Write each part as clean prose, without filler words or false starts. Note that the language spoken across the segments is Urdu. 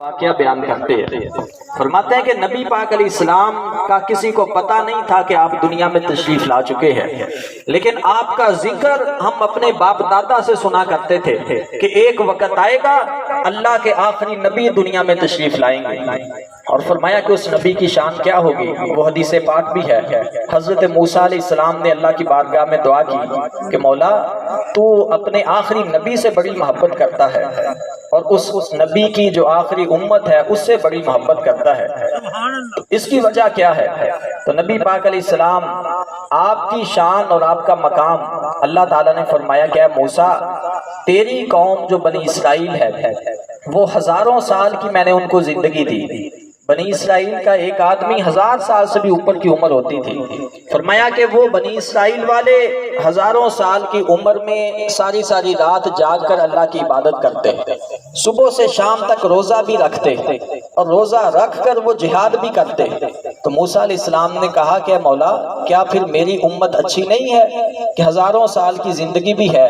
واقعہ بیان کرتے ہیں، فرماتے ہیں کہ نبی پاک علیہ السلام کا کسی کو پتہ نہیں تھا کہ آپ دنیا میں تشریف لا چکے ہیں، لیکن آپ کا ذکر ہم اپنے باپ دادا سے سنا کرتے تھے کہ ایک وقت آئے گا اللہ کے آخری نبی دنیا میں تشریف لائیں گے، اور فرمایا کہ اس نبی کی شان کیا ہوگی۔ وہ حدیث پاک بھی ہے، حضرت موسیٰ علیہ السلام نے اللہ کی بارگاہ میں دعا کی کہ مولا تو اپنے آخری نبی سے بڑی محبت کرتا ہے اور اس نبی کی جو آخری امت ہے اس سے بڑی محبت کرتا ہے، تو اس کی وجہ کیا ہے؟ تو نبی پاک علیہ السلام آپ کی شان اور آپ کا مقام اللہ تعالیٰ نے فرمایا کہ اے موسیٰ تیری قوم جو بنی اسرائیل ہے وہ ہزاروں سال کی میں نے ان کو زندگی دی۔ بنی اسرائیل کا ایک آدمی 1000 سال سے بھی اوپر کی عمر ہوتی تھی، فرمایا کہ وہ بنی اسرائیل والے ہزاروں سال کی عمر میں ساری رات جاگ کر اللہ کی عبادت کرتے، صبح سے شام تک روزہ بھی رکھتے اور روزہ رکھ کر وہ جہاد بھی کرتے۔ تو موسیٰ علیہ السلام نے کہا کہ مولا کیا پھر میری امت اچھی نہیں ہے کہ ہزاروں سال کی زندگی بھی ہے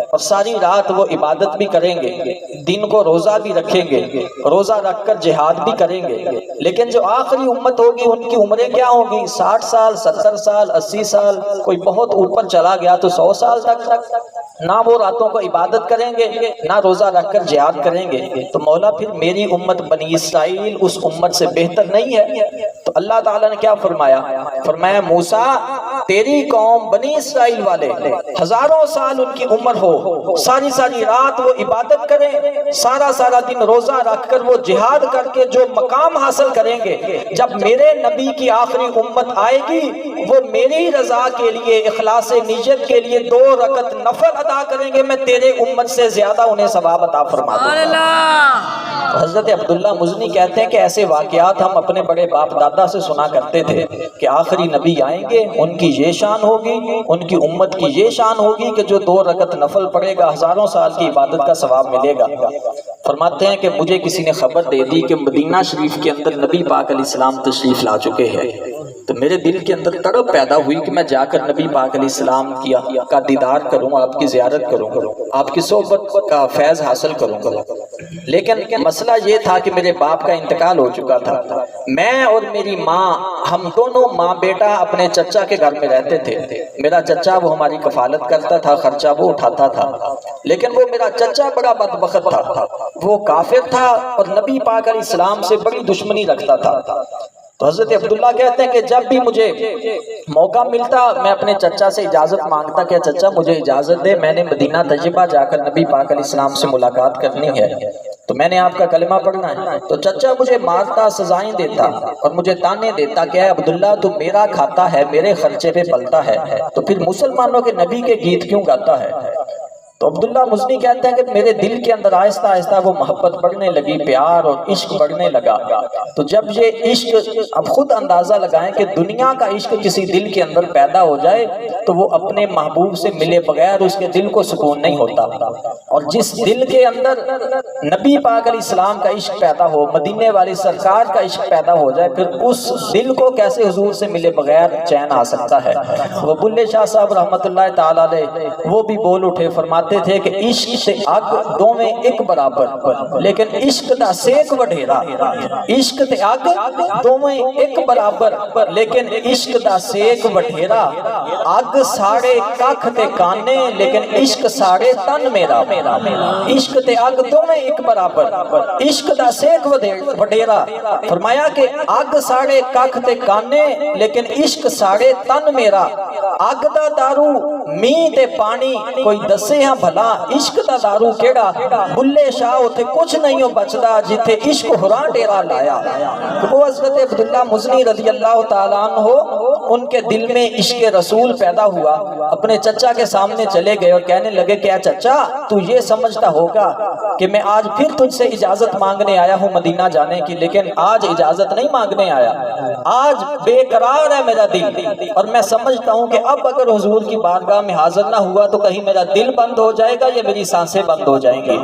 اور ساری رات وہ عبادت بھی کریں گے، دن کو روزہ بھی رکھیں گے، روزہ رکھ کر جہاد بھی کریں گے، لیکن جو آخری امت ہوگی ان کی عمریں کیا ہوگی؟ 60 سال 70 سال 80 سال، کوئی بہت اوپر چلا گیا تو 100 سال تک نہ وہ راتوں کو عبادت کریں گے نہ روزہ رکھ کر جہاد کریں گے۔ تو مولا پھر میری امت بنی اسرائیل اس امت سے بہتر نہیں ہے؟ تو اللہ تعالیٰ نے کیا فرمایا؟ فرمایا موسیٰ تیری قوم بنی اسرائیل والے ہزاروں سال ان کی عمر ہو، ساری رات وہ عبادت کریں، سارا دن روزہ رکھ کر وہ جہاد کر کے جو مقام حاصل کریں گے، جب میرے نبی کی آخری امت آئے گی وہ میری رضا کے لیے اخلاص نیت کے لیے 2 رکعت نفل ادا کریں گے، میں تیرے امت سے زیادہ انہیں ثواب عطا فرما دوں گا۔ حضرت عبداللہ مزنی کہتے ہیں کہ ایسے واقعات ہم اپنے بڑے باپ دادا سے سنا کرتے تھے کہ آخری نبی آئیں گے ان کی یہ شان ہوگی، ان کی امت کی یہ شان ہوگی کہ جو 2 رکعت نفل پڑھے گا ہزاروں سال کی عبادت کا ثواب ملے گا۔ فرماتے ہیں کہ مجھے کسی نے خبر دے دی کہ مدینہ شریف کے اندر نبی پاک علیہ السلام تشریف لا چکے ہیں، تو میرے دل کے اندر تڑپ پیدا ہوئی کہ میں جا کر نبی پاک علیہ السلام کا دیدار کروں، آپ کی زیارت کروں، آپ کی صحبت کا فیض حاصل کروں، لیکن مسئلہ یہ تھا کہ میرے باپ کا انتقال ہو چکا تھا۔ میں اور میری ماں ہم دونوں ماں بیٹا اپنے چچا کے گھر میں رہتے تھے، میرا چچا وہ ہماری کفالت کرتا تھا، خرچہ وہ اٹھاتا تھا، لیکن وہ میرا چچا بڑا بدبخت تھا، وہ کافر تھا اور نبی پاک علیہ السلام سے بڑی دشمنی رکھتا تھا۔ تو حضرت عبداللہ کہتے ہیں کہ جب بھی مجھے موقع ملتا میں اپنے چچا سے اجازت مانگتا کہ چچا مجھے اجازت دے، میں نے مدینہ طیبہ جا کر نبی پاک علیہ السلام سے ملاقات کرنی ہے، تو میں نے آپ کا کلمہ پڑھنا ہے۔ تو چچا مجھے مارتا، سزائیں دیتا اور مجھے تانے دیتا کہ اے عبداللہ تو میرا کھاتا ہے، میرے خرچے پہ پلتا ہے، تو پھر مسلمانوں کے نبی کے گیت کیوں گاتا ہے؟ تو عبداللہ مزنی کہتے ہیں کہ میرے دل کے اندر آہستہ وہ محبت بڑھنے لگی، پیار اور عشق بڑھنے لگا۔ تو جب یہ عشق، اب خود اندازہ لگائیں کہ دنیا کا عشق کسی دل کے اندر پیدا ہو جائے تو وہ اپنے محبوب سے ملے بغیر اس کے دل کو سکون نہیں ہوتا، اور جس دل کے اندر نبی پاک علیہ السلام کا عشق پیدا ہو، مدینے والی سرکار کا عشق پیدا ہو جائے، پھر اس دل کو کیسے حضور سے ملے بغیر چین آ سکتا ہے؟ وہ بلے شاہ صاحب رحمت اللہ تعالی علیہ وہ بھی بول اٹھے، فرماتے تھے کہ عشق سے اگ دوویں ایک برابر، لیکن عشق دا سیک وڈھیرا، عشق تے اگ دوویں ایک برابر لیکن عشق دا سیک وڈھیرا، اگ ساڑے ککھ تے کانے لیکن عشق ساڑے تن میرا، عشق تے اگ دوویں ایک برابر، عشق دا سیک وڈھیرا، فرمایا کہ اگ ساڑے ککھ تے کانے لیکن عشق ساڑے تن میرا، اگ دا دارو می تے پانی کوئی دسے ہاں بھلا، عشق دا دارو کیڑا، بلے شاہ ہوتے کچھ نہیں ہو بچدا جتھے عشق ہراں ڈیرا لایا۔ وہ حضرت عبداللہ مزنی رضی اللہ تعالیٰ عنہ ان کے دل میں عشق رسول پیدا ہوا، اپنے چچا کے سامنے چلے گئے اور کہنے لگے کہ اے چچا تو یہ سمجھتا ہوگا کہ میں آج پھر تجھ سے اجازت مانگنے آیا ہوں مدینہ جانے کی، لیکن آج اجازت نہیں مانگنے آیا، آج بے قرار ہے میرا دل، اور میں سمجھتا ہوں کہ اب اگر حضور کی بارگاہ میں حاضر نہ ہوا تو کہیں میرا دل بند ہو جائے گا یا میری سانسیں بند ہو جائیں گی۔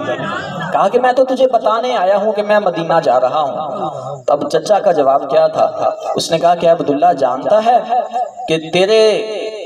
کہا کہ میں تو تجھے بتانے آیا ہوں کہ میں مدینہ جا رہا ہوں۔ تب چچا کا جواب کیا تھا؟ اس نے کہا کہ عبداللہ جانتا ہے کہ تیرے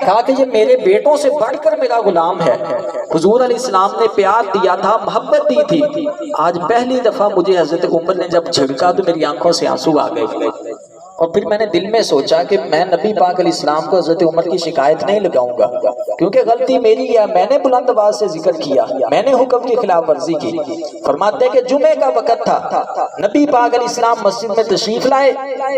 کہا کہ یہ میرے بیٹوں سے بڑھ کر میرا غلام ہے۔ حضور علیہ السلام نے پیار دیا تھا، محبت دی تھی۔ آج پہلی دفعہ مجھے حضرت عمر نے جب جھڑکا تو میری آنکھوں سے آنسو آ گئے، اور پھر میں نے دل میں سوچا کہ میں نبی پاک علیہ السلام کو حضرت عمر کی شکایت نہیں لگاؤں گا، کیونکہ غلطی میری ہے، میں نے بلند آواز سے ذکر کیا، میں نے حکم کی خلاف ورزی کی۔ فرماتے ہیں کہ جمعے کا وقت تھا، نبی پاک علیہ السلام مسجد میں تشریف لائے،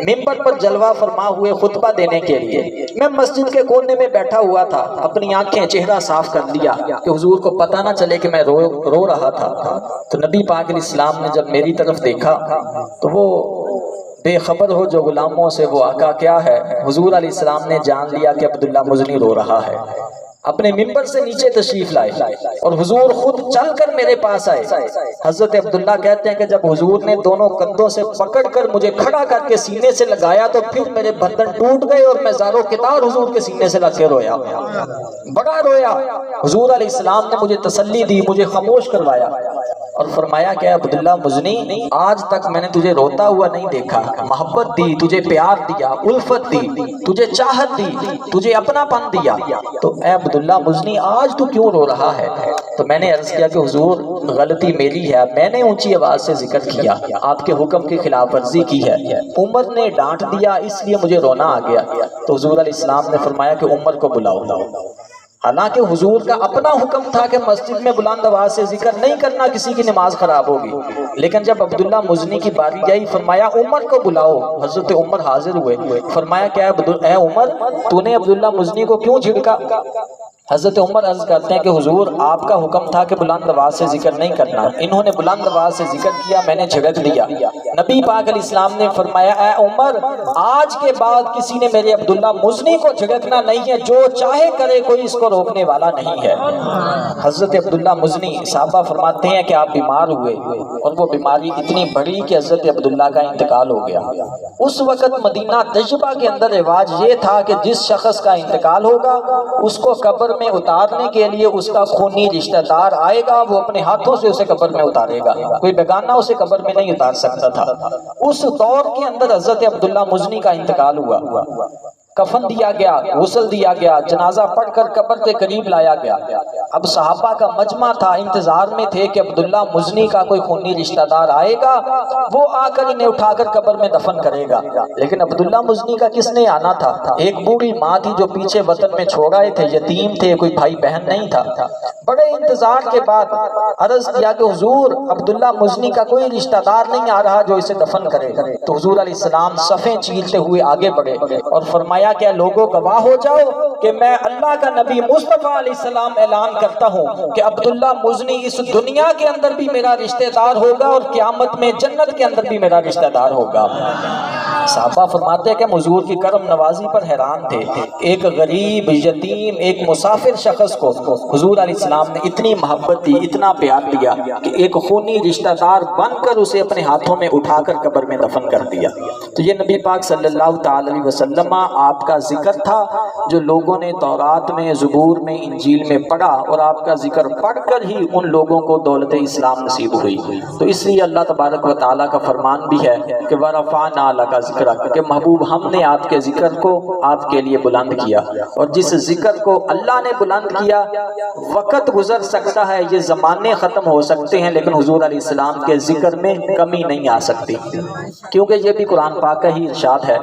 منبر پر جلوہ فرما ہوئے خطبہ دینے کے لیے۔ میں مسجد کے کونے میں بیٹھا ہوا تھا، اپنی آنکھیں چہرہ صاف کر لیا کہ حضور کو پتہ نہ چلے کہ میں رو رہا تھا۔ تو نبی پاک علیہ السلام نے جب میری طرف دیکھا تو وہ بے خبر ہو جو غلاموں سے وہ آقا کیا ہے، حضور علیہ السلام نے جان لیا کہ عبداللہ مزنی رو رہا ہے۔ اپنے منبر سے نیچے تشریف لائے اور حضور خود چل کر میرے پاس آئے۔ حضرت عبداللہ کہتے ہیں کہ جب حضور نے دونوں کندھوں سے پکڑ کر مجھے کھڑا کر کے سینے سے لگایا تو پھر میرے بندن ٹوٹ گئے اور میں زارو کتار حضور کے سینے سے لگ کے رویا، بڑا رویا۔ حضور علیہ السلام نے مجھے تسلی دی، مجھے خاموش کروایا اور فرمایا کہ عبداللہ مزنی، آج تک میں نے تجھے روتا ہوا نہیں دیکھا، محبت دی، تجھے پیار دیا، الفت دی، تجھے چاہت دی، تجھے اپنا پن دیا، تو اے عبداللہ مزنی آج تو کیوں رو رہا ہے؟ تو میں نے عرض کیا کہ حضور غلطی میری ہے، میں نے اونچی آواز سے ذکر کیا، آپ کے حکم کی خلاف ورزی کی ہے، عمر نے ڈانٹ دیا اس لیے مجھے رونا آ گیا۔ تو حضور علیہ السلام نے فرمایا کہ عمر کو بلاؤ۔ حالانکہ حضور کا اپنا حکم تھا کہ مسجد میں بلند آواز سے ذکر نہیں کرنا، کسی کی نماز خراب ہوگی، لیکن جب عبداللہ مزنی کی باری آئی فرمایا عمر کو بلاؤ۔ حضرت عمر حاضر ہوئے، فرمایا کہ اے عمر تو نے عبداللہ مزنی کو کیوں جھڑکا؟ حضرت عمر عرض کرتے ہیں کہ حضور آپ کا حکم تھا کہ بلند آواز سے ذکر نہیں کرنا، انہوں نے بلند آواز سے ذکر کیا، میں نے جھڑک دیا۔ نبی پاک علیہ السلام نے فرمایا اے عمر آج کے بعد کسی نے میرے عبداللہ مزنی کو جھڑکنا نہیں ہے، جو چاہے کرے کوئی اس کو روکنے والا نہیں ہے۔ حضرت عبداللہ مزنی صحابہ فرماتے ہیں کہ آپ بیمار ہوئے اور وہ بیماری اتنی بڑی کہ حضرت عبداللہ کا انتقال ہو گیا۔ اس وقت مدینہ طیبہ کے اندر رواج یہ تھا کہ جس شخص کا انتقال ہوگا اس کو قبر میں اتارنے کے لیے اس کا خونی رشتہ دار آئے گا، وہ اپنے ہاتھوں سے اسے قبر میں اتارے گا، کوئی بیگانہ اسے قبر میں نہیں اتار سکتا تھا۔ اس دور کے اندر حضرت عبداللہ مزنی کا انتقال ہوا، کفن دیا گیا، غسل دیا گیا، جنازہ پڑھ کر قبر کے قریب لایا گیا۔ اب صحابہ کا مجمع تھا، انتظار میں تھے کہ عبداللہ مزنی کا کوئی خونی رشتہ دار آئے گا، وہ آ کر انہیں اٹھا کر قبر میں دفن کرے گا۔ لیکن عبداللہ مزنی کا کس نے آنا تھا؟ ایک بوڑھی ماں تھی جو پیچھے وطن میں چھوڑ آئے تھے، یتیم تھے، کوئی بھائی بہن نہیں تھا۔ بڑے انتظار کے بعد عرض کیا کہ حضور عبداللہ مزنی کا کوئی رشتہ دار نہیں آ رہا جو اسے دفن کرے۔ تو حضور علیہ السلام صفیں چیرتے ہوئے آگے بڑھے اور فرمایا کہ لوگوں گواہ ہو جاؤ کہ میں اللہ کا نبی مصطفیٰ علیہ السلام اعلان کرتا ہوں کہ عبداللہ مزنی اس دنیا کے اندر بھی میرا رشتہ دار ہوگا اور قیامت میں جنت کے اندر بھی میرا رشتہ دار ہوگا۔ صحابہ فرماتے ہیں کہ حضور کی کرم نوازی پر حیران تھے، ایک غریب یتیم ایک مسافر شخص کو حضور علیہ السلام نے اتنی محبت دی، اتنا پیار دیا کہ ایک خونی رشتہ دار بن کر اسے اپنے ہاتھوں میں اٹھا کر قبر میں دفن کر دیا۔ تو یہ نبی پاک صلی اللہ تعالی علیہ وسلم آپ کا ذکر تھا جو لوگوں نے تورات میں، زبور میں، انجیل میں پڑھا، اور آپ کا ذکر پڑھ کر ہی ان لوگوں کو دولت اسلام نصیب ہوئی۔ تو اس لیے اللہ تبارک و تعالیٰ کا فرمان بھی ہے کہ وَرَفَعْنَا لَكَ ذِكْرَكَ، کہ محبوب ہم نے آپ کے ذکر کو آپ کے لیے بلند کیا، اور جس ذکر کو اللہ نے بلند کیا وقت گزر سکتا ہے، یہ زمانے ختم ہو سکتے ہیں، لیکن حضور علیہ السلام کے ذکر میں کمی نہیں آ سکتی، کیونکہ یہ بھی قرآن پاک کا ہی ارشاد ہے۔